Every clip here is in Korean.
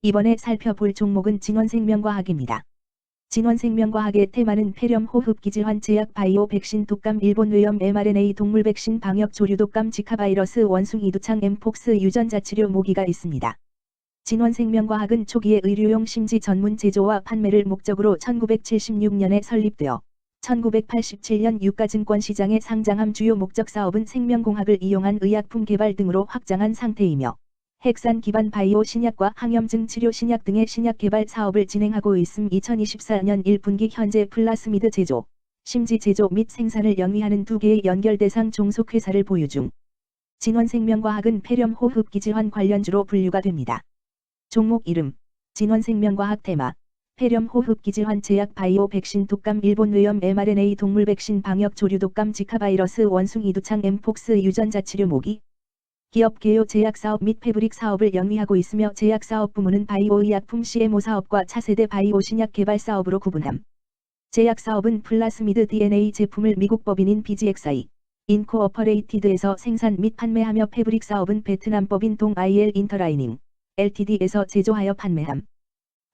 이번에 살펴볼 종목은 진원생명과학입니다. 진원생명과학의 테마는 폐렴 호흡기질환 제약 바이오 백신 독감 일본 외염 mRNA 동물 백신 방역 조류 독감 지카 바이러스 원숭이 두창 엠폭스 유전자 치료 모기가 있습니다. 진원생명과학은 초기에 의료용 심지 전문 제조와 판매를 목적으로 1976년에 설립되어 1987년 유가증권 시장에 상장함. 주요 목적 사업은 생명공학을 이용한 의약품 개발 등으로 확장한 상태이며 핵산 기반 바이오 신약과 항염증 치료 신약 등의 신약 개발 사업을 진행하고 있음. 2024년 1분기 현재 플라스미드 제조, 심지 제조 및 생산을 영위하는 2개의 연결 대상 종속회사를 보유 중. 진원생명과학은 폐렴 호흡기질환 관련주로 분류가 됩니다. 종목 이름, 진원생명과학 테마, 폐렴 호흡기질환 제약 바이오 백신 독감 일본 외염 mRNA 동물 백신 방역 조류 독감 지카 바이러스 원숭이 두창 엠폭스 유전자 치료 모기. 기업 개요 제약 사업 및 패브릭 사업을 영위하고 있으며 제약 사업 부문은 바이오 의약품 CMO 사업과 차세대 바이오 신약 개발 사업으로 구분함. 제약 사업은 플라스미드 DNA 제품을 미국 법인인 BGXI 인코어퍼레이티드에서 생산 및 판매하며 패브릭 사업은 베트남 법인 동 IL 인터라이닝 LTD에서 제조하여 판매함.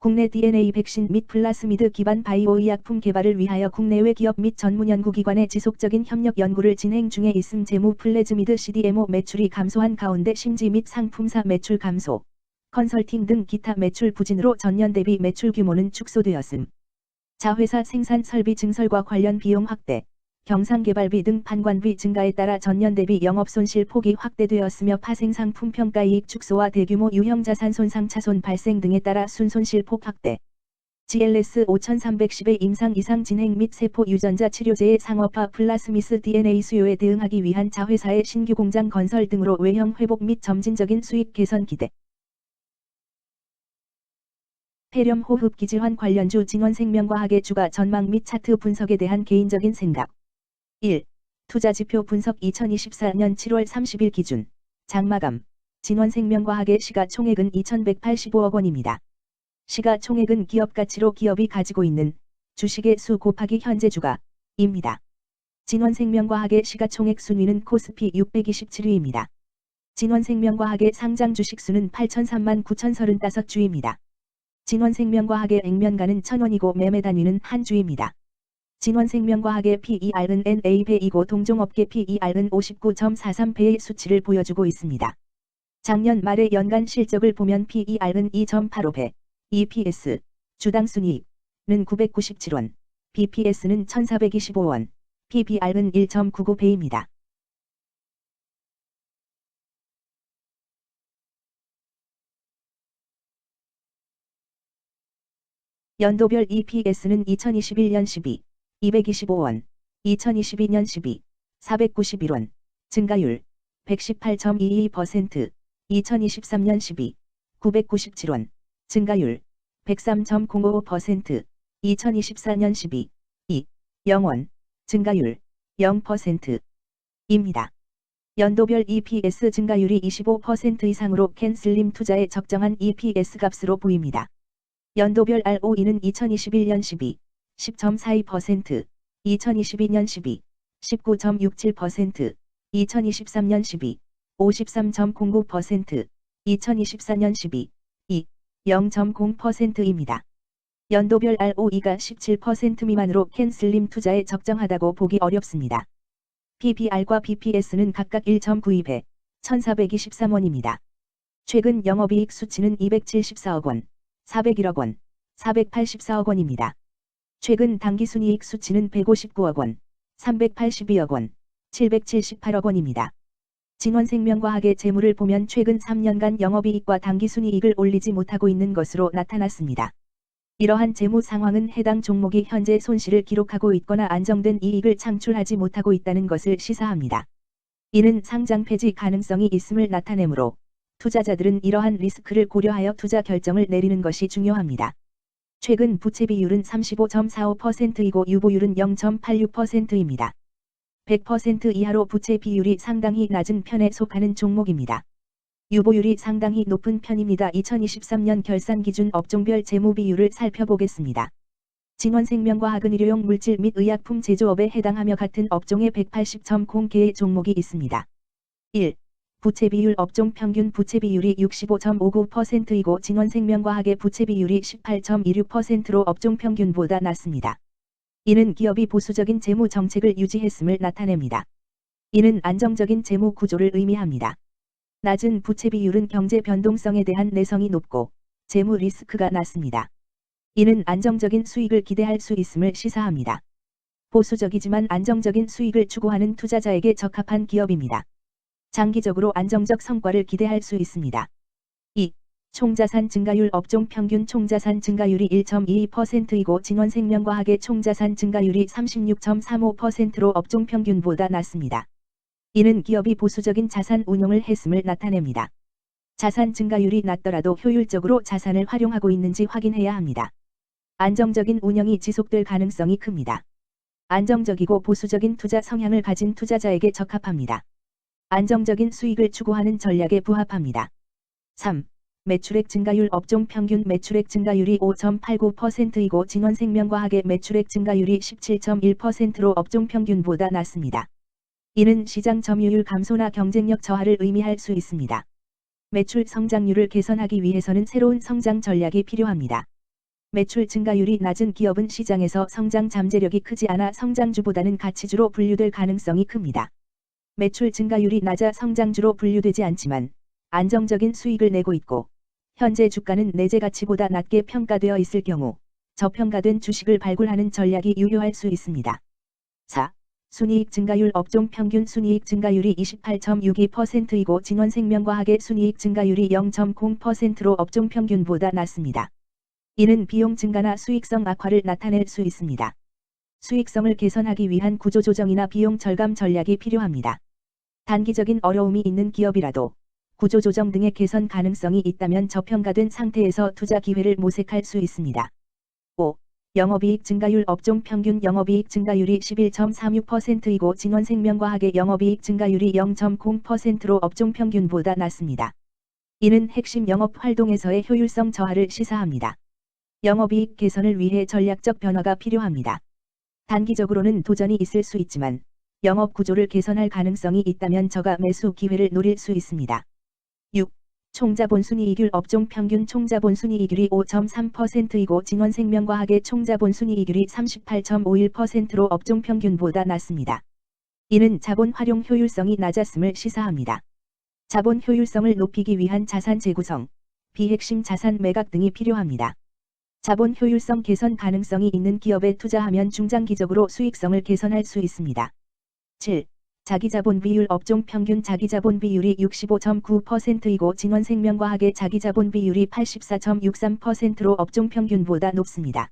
국내 DNA 백신 및 플라스미드 기반 바이오 의약품 개발을 위하여 국내외 기업 및 전문 연구기관의 지속적인 협력 연구를 진행 중에 있음. 재무 플래즈미드 CDMO 매출이 감소한 가운데 심지 및 상품사 매출 감소, 컨설팅 등 기타 매출 부진으로 전년 대비 매출 규모는 축소되었음. 자회사 생산 설비 증설과 관련 비용 확대, 경상개발비 등 판관비 증가에 따라 전년 대비 영업손실 폭이 확대되었으며 파생상품 평가이익 축소와 대규모 유형자산 손상 차손 발생 등에 따라 순손실 폭 확대. GLS 5310의 임상 이상 진행 및 세포 유전자 치료제의 상업화 플라스미스 DNA 수요에 대응하기 위한 자회사의 신규 공장 건설 등으로 외형 회복 및 점진적인 수익 개선 기대. 폐렴 호흡기질환 관련주 진원생명과학의 주가 전망 및 차트 분석에 대한 개인적인 생각. 1. 투자지표 분석 2024년 7월 30일 기준 장마감 진원생명과학의 시가총액은 2,185억 원입니다. 시가총액은 기업가치로 기업이 가지고 있는 주식의 수 곱하기 현재 주가입니다. 진원생명과학의 시가총액 순위는 코스피 627위입니다. 진원생명과학의 상장 주식수는 8,003만 9,035주입니다. 진원생명과학의 액면가는 1,000원이고 매매 단위는 한 주입니다. 진원생명과학의 PER은 NA배이고 동종업계 PER은 59.43배의 수치를 보여주고 있습니다. 작년 말의 연간 실적을 보면 PER은 2.85배, EPS, 주당 순이익은 997원, BPS는 1,425원, PBR은 1.99배입니다. 연도별 EPS는 2021년 12, 225원, 2022년 12, 491원, 증가율 118.22%, 2023년 12, 997원, 증가율 103.05%, 2024년 12, 2, 0원, 증가율 0%입니다. 연도별 EPS 증가율이 25% 이상으로 캔슬림 투자에 적정한 EPS 값으로 보입니다. 연도별 ROE는 2021년 12, 10.42%, 2022년 12, 19.67%, 2023년 12, 53.09%, 2024년 12, 2, 0.0%입니다. 연도별 ROE가 17% 미만으로 캔슬림 투자에 적정하다고 보기 어렵습니다. PBR과 BPS는 각각 1.92배, 1,423원입니다. 최근 영업이익 수치는 274억 원, 401억 원, 484억 원입니다. 최근 당기순이익 수치는 159억 원, 382억 원, 778억 원입니다. 진원생명과학의 재물을 보면 최근 3년간 영업이익과 당기순이익을 올리지 못하고 있는 것으로 나타났습니다. 이러한 재무 상황은 해당 종목이 현재 손실을 기록하고 있거나 안정된 이익을 창출하지 못하고 있다는 것을 시사합니다. 이는 상장 폐지 가능성이 있음을 나타내므로 투자자들은 이러한 리스크를 고려하여 투자 결정을 내리는 것이 중요합니다. 최근 부채 비율은 35.45%이고 유보율은 0.86%입니다. 100% 이하로 부채 비율이 상당히 낮은 편에 속하는 종목입니다. 유보율이 상당히 높은 편입니다. 2023년 결산 기준 업종별 재무 비율을 살펴보겠습니다. 진원생명과학은 의료용 물질 및 의약품 제조업에 해당하며 같은 업종에 180.0개의 종목이 있습니다. 1. 부채 비율 업종 평균 부채 비율이 65.59%이고 진원생명과학의 부채 비율이 18.26%로 업종 평균보다 낮습니다. 이는 기업이 보수적인 재무 정책을 유지했음을 나타냅니다. 이는 안정적인 재무 구조를 의미합니다. 낮은 부채 비율은 경제 변동성에 대한 내성이 높고 재무 리스크가 낮습니다. 이는 안정적인 수익을 기대할 수 있음을 시사합니다. 보수적이지만 안정적인 수익을 추구하는 투자자에게 적합한 기업입니다. 장기적으로 안정적 성과를 기대할 수 있습니다. 2. 총자산 증가율 업종 평균 총자산 증가율이 1.22%이고 진원생명과학의 총자산 증가율이 36.35%로 업종 평균보다 낮습니다. 이는 기업이 보수적인 자산 운용을 했음을 나타냅니다. 자산 증가율이 낮더라도 효율적으로 자산을 활용하고 있는지 확인해야 합니다. 안정적인 운영이 지속될 가능성이 큽니다. 안정적이고 보수적인 투자 성향을 가진 투자자에게 적합합니다. 안정적인 수익을 추구하는 전략에 부합합니다. 3. 매출액 증가율 업종 평균 매출액 증가율이 5.89%이고 진원생명과학의 매출액 증가율이 17.1%로 업종 평균보다 낮습니다. 이는 시장 점유율 감소나 경쟁력 저하를 의미할 수 있습니다. 매출 성장률을 개선하기 위해서는 새로운 성장 전략이 필요합니다. 매출 증가율이 낮은 기업은 시장에서 성장 잠재력이 크지 않아 성장주보다는 가치주로 분류될 가능성이 큽니다. 매출 증가율이 낮아 성장주로 분류되지 않지만 안정적인 수익을 내고 있고 현재 주가는 내재 가치보다 낮게 평가되어 있을 경우 저평가된 주식을 발굴하는 전략이 유효할 수 있습니다. 4. 순이익 증가율 업종 평균 순이익 증가율이 28.62%이고 진원생명과학의 순이익 증가율이 0.0%로 업종 평균보다 낮습니다. 이는 비용 증가나 수익성 악화를 나타낼 수 있습니다. 수익성을 개선하기 위한 구조조정이나 비용 절감 전략이 필요합니다. 단기적인 어려움이 있는 기업이라도 구조조정 등의 개선 가능성이 있다면 저평가된 상태에서 투자 기회를 모색할 수 있습니다. 5. 영업이익 증가율 업종 평균 영업이익 증가율이 11.36%이고 진원생명과학의 영업이익 증가율이 0.0%로 업종 평균보다 낮습니다. 이는 핵심 영업 활동에서의 효율성 저하를 시사합니다. 영업이익 개선을 위해 전략적 변화가 필요합니다. 단기적으로는 도전이 있을 수 있지만 영업 구조를 개선할 가능성이 있다면 저가 매수 기회를 노릴 수 있습니다. 6. 총자본 순이익률 업종 평균 총자본 순이익률이 5.3%이고 진원생명과학의 총자본 순이익률이 38.51%로 업종 평균보다 낮습니다. 이는 자본 활용 효율성이 낮았음을 시사합니다. 자본 효율성을 높이기 위한 자산 재구성, 비핵심 자산 매각 등이 필요합니다. 자본 효율성 개선 가능성이 있는 기업에 투자하면 중장기적으로 수익성을 개선할 수 있습니다. 7. 자기자본 비율 업종 평균 자기자본 비율이 65.9%이고 진원생명과학의 자기자본 비율이 84.63%로 업종 평균보다 높습니다.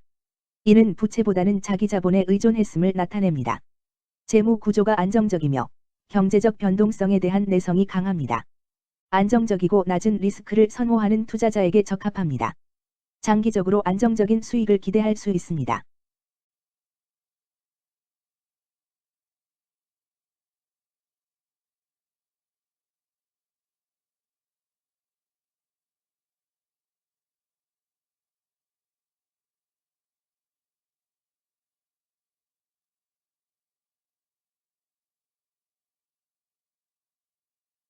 이는 부채보다는 자기자본에 의존했음을 나타냅니다. 재무 구조가 안정적이며 경제적 변동성에 대한 내성이 강합니다. 안정적이고 낮은 리스크를 선호하는 투자자에게 적합합니다. 장기적으로 안정적인 수익을 기대할 수 있습니다.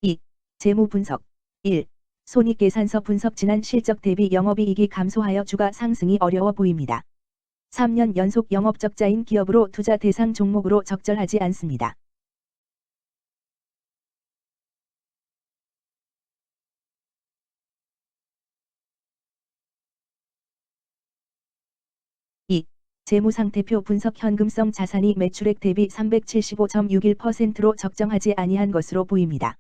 (2) 재무 분석 1. 손익계산서 분석 지난 실적 대비 영업이익이 감소하여 주가 상승이 어려워 보입니다. 3년 연속 영업적자인 기업으로 투자 대상 종목으로 적절하지 않습니다. (2) 재무상태표 분석 현금성 자산이 매출액 대비 375.61%로 적정하지 아니한 것으로 보입니다.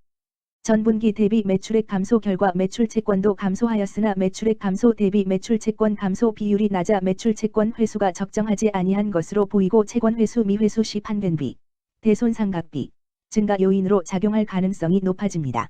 전분기 대비 매출액 감소 결과 매출채권도 감소하였으나 매출액 감소 대비 매출채권 감소 비율이 낮아 매출채권 회수가 적정하지 아니한 것으로 보이고 채권회수 미회수 시 판변비, 대손상각비 증가 요인으로 작용할 가능성이 높아집니다.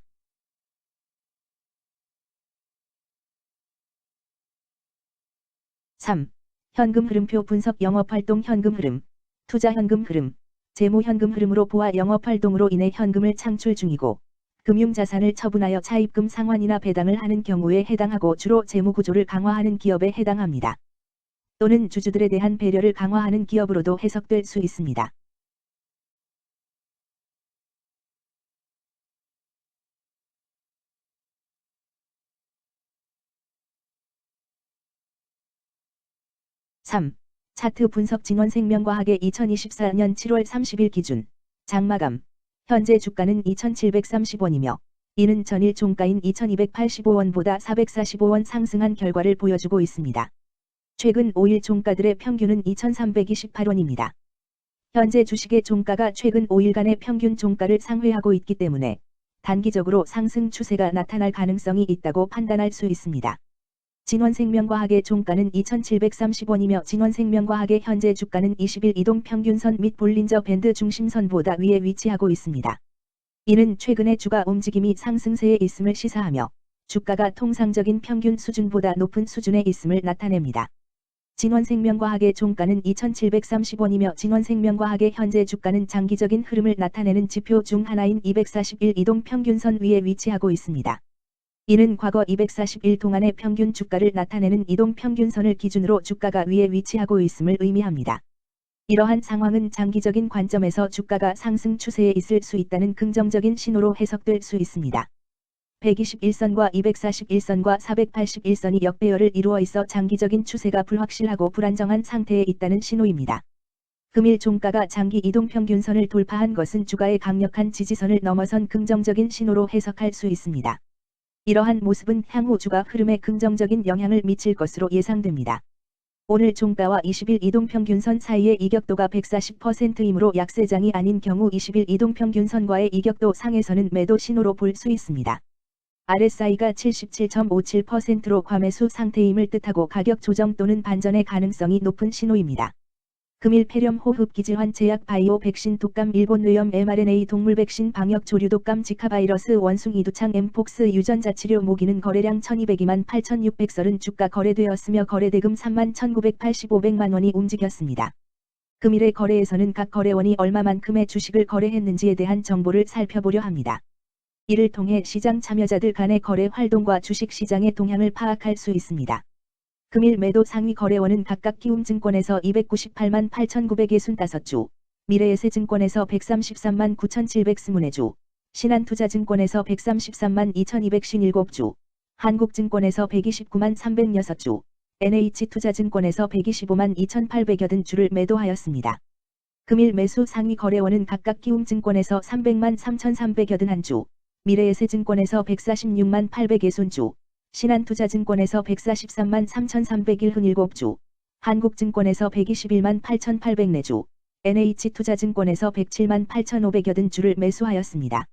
(3) 현금 흐름표 분석 영업활동 현금 흐름, 투자 현금 흐름, 재무 현금 흐름으로 보아 영업활동으로 인해 현금을 창출 중이고 금융자산을 처분하여 차입금 상환이나 배당을 하는 경우에 해당하고 주로 재무구조를 강화하는 기업에 해당합니다. 또는 주주들에 대한 배려를 강화하는 기업으로도 해석될 수 있습니다. 3. 차트 분석 진원생명과학의 2024년 7월 30일 기준 장마감. 현재 주가는 2,730원이며 이는 전일 종가인 2,285원보다 445원 상승한 결과를 보여주고 있습니다. 최근 5일 종가들의 평균은 2,328원입니다. 현재 주식의 종가가 최근 5일간의 평균 종가를 상회하고 있기 때문에 단기적으로 상승 추세가 나타날 가능성이 있다고 판단할 수 있습니다. 진원생명과학의 종가는 2,730원이며 진원생명과학의 현재 주가는 20일 이동평균선 및 볼린저 밴드 중심선보다 위에 위치하고 있습니다. 이는 최근의 주가 움직임이 상승세에 있음을 시사하며 주가가 통상적인 평균 수준보다 높은 수준에 있음을 나타냅니다. 진원생명과학의 종가는 2,730원이며 진원생명과학의 현재 주가는 장기적인 흐름을 나타내는 지표 중 하나인 241 이동평균선 위에 위치하고 있습니다. 이는 과거 241 동안의 평균 주가를 나타내는 이동평균선을 기준으로 주가가 위에 위치하고 있음을 의미합니다. 이러한 상황은 장기적인 관점에서 주가가 상승 추세에 있을 수 있다는 긍정적인 신호로 해석될 수 있습니다. 121선과 241선과 481선이 역배열을 이루어 있어 장기적인 추세가 불확실하고 불안정한 상태에 있다는 신호입니다. 금일 종가가 장기 이동평균선을 돌파한 것은 주가의 강력한 지지선을 넘어선 긍정적인 신호로 해석할 수 있습니다. 이러한 모습은 향후 주가 흐름에 긍정적인 영향을 미칠 것으로 예상됩니다. 오늘 종가와 20일 이동평균선 사이의 이격도가 140%이므로 약세장이 아닌 경우 20일 이동평균선과의 이격도 상에서는 매도 신호로 볼 수 있습니다. RSI가 77.57%로 과매수 상태임을 뜻하고 가격 조정 또는 반전의 가능성이 높은 신호입니다. 금일 폐렴 호흡기질환 제약 바이오 백신 독감 일본 뇌염 mRNA 동물 백신 방역 조류 독감 지카 바이러스 원숭이 두창 엠폭스 유전자 치료 모기는 거래량 1202만 8630 주가 거래되었으며 거래대금 3만 1985백만 원이 움직였습니다. 금일의 거래에서는 각 거래원이 얼마만큼의 주식을 거래했는지에 대한 정보를 살펴보려 합니다. 이를 통해 시장 참여자들 간의 거래 활동과 주식 시장의 동향을 파악할 수 있습니다. 금일 매도 상위 거래원은 각각 키움증권에서 298만 8,965주, 미래에셋증권에서 133만 9,724주, 신한투자증권에서 133만 2,257주, 한국증권에서 129만 306주, NH투자증권에서 125만 2,880주를 매도하였습니다. 금일 매수 상위 거래원은 각각 키움증권에서 300만 3,381주, 미래에셋증권에서 146만 860주, 신한투자증권에서 143만 3,317주, 한국증권에서 121만 8,804주, NH투자증권에서 107만 8,580주를 매수하였습니다.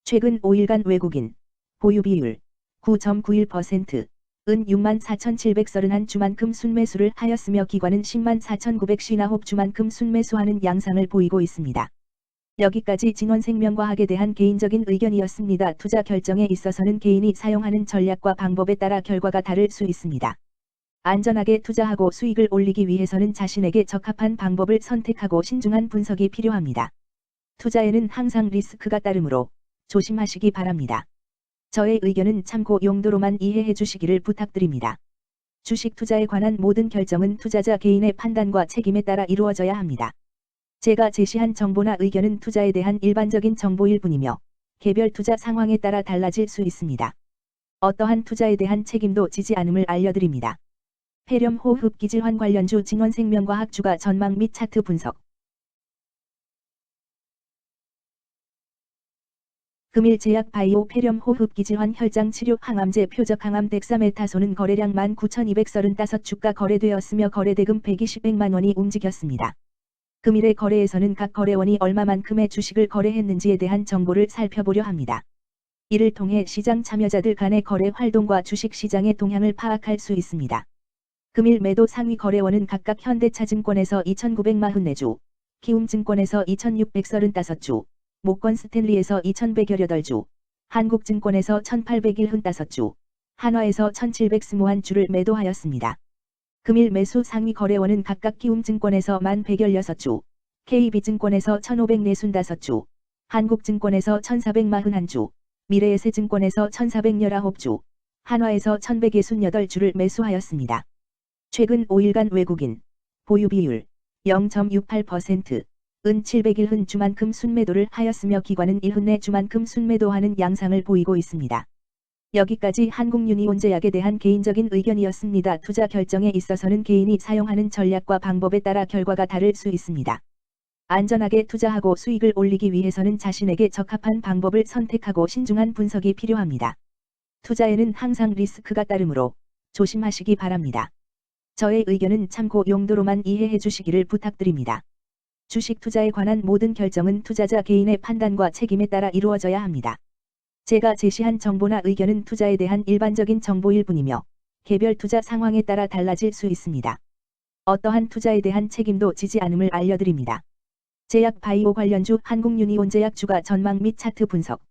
최근 5일간 외국인 보유 비율 9.91%, 은 6만 4,731주만큼 순매수를 하였으며 기관은 10만 4,959주만큼 순매수하는 양상을 보이고 있습니다. 여기까지 진원생명과학에 대한 개인적인 의견이었습니다. 투자 결정에 있어서는 개인이 사용하는 전략과 방법에 따라 결과가 다를 수 있습니다. 안전하게 투자하고 수익을 올리기 위해서는 자신에게 적합한 방법을 선택하고 신중한 분석이 필요합니다. 투자에는 항상 리스크가 따르므로 조심하시기 바랍니다. 저의 의견은 참고 용도로만 이해해 주시기를 부탁드립니다. 주식 투자에 관한 모든 결정은 투자자 개인의 판단과 책임에 따라 이루어져야 합니다. 제가 제시한 정보나 의견은 투자에 대한 일반적인 정보일 뿐이며 개별 투자 상황에 따라 달라질 수 있습니다. 어떠한 투자에 대한 책임도 지지 않음을 알려드립니다. 폐렴 호흡기질환 관련주 진원생명과학 주가 전망 및 차트 분석. 금일 제약 바이오 폐렴 호흡기질환 혈장 치료 항암제 표적 항암 덱사메타손은 거래량 19,235주가 거래되었으며 거래대금 120백만 원이 움직였습니다. 금일의 거래에서는 각 거래원이 얼마만큼의 주식을 거래했는지에 대한 정보를 살펴보려 합니다. 이를 통해 시장 참여자들 간의 거래 활동과 주식 시장의 동향을 파악할 수 있습니다. 금일 매도 상위 거래원은 각각 현대차증권에서 2,944주, 키움증권에서 2,635주, 모건 스탠리에서 2,118주, 한국증권에서 1,815주, 한화에서 1,721주를 매도하였습니다. 금일 매수 상위 거래원은 각각 키움증권에서 1116주, KB증권에서 1,545주, 한국증권에서 1,441주, 미래에셋증권에서 1,419주, 한화에서 1,168주를 매수하였습니다. 최근 5일간 외국인 보유 비율 0.68%, 은 701주만큼 순매도를 하였으며 기관은 1회 주만큼 순매도하는 양상을 보이고 있습니다. 여기까지 한국유니온제약에 대한 개인적인 의견이었습니다. 투자 결정에 있어서는 개인이 사용하는 전략과 방법에 따라 결과가 다를 수 있습니다. 안전하게 투자하고 수익을 올리기 위해서는 자신에게 적합한 방법을 선택하고 신중한 분석이 필요합니다. 투자에는 항상 리스크가 따르므로 조심하시기 바랍니다. 저의 의견은 참고 용도로만 이해해 주시기를 부탁드립니다. 주식 투자에 관한 모든 결정은 투자자 개인의 판단과 책임에 따라 이루어져야 합니다. 제가 제시한 정보나 의견은 투자에 대한 일반적인 정보일 뿐이며 개별 투자 상황에 따라 달라질 수 있습니다. 어떠한 투자에 대한 책임도 지지 않음을 알려드립니다. 제약 바이오 관련주 한국유니온제약 주가 전망 및 차트 분석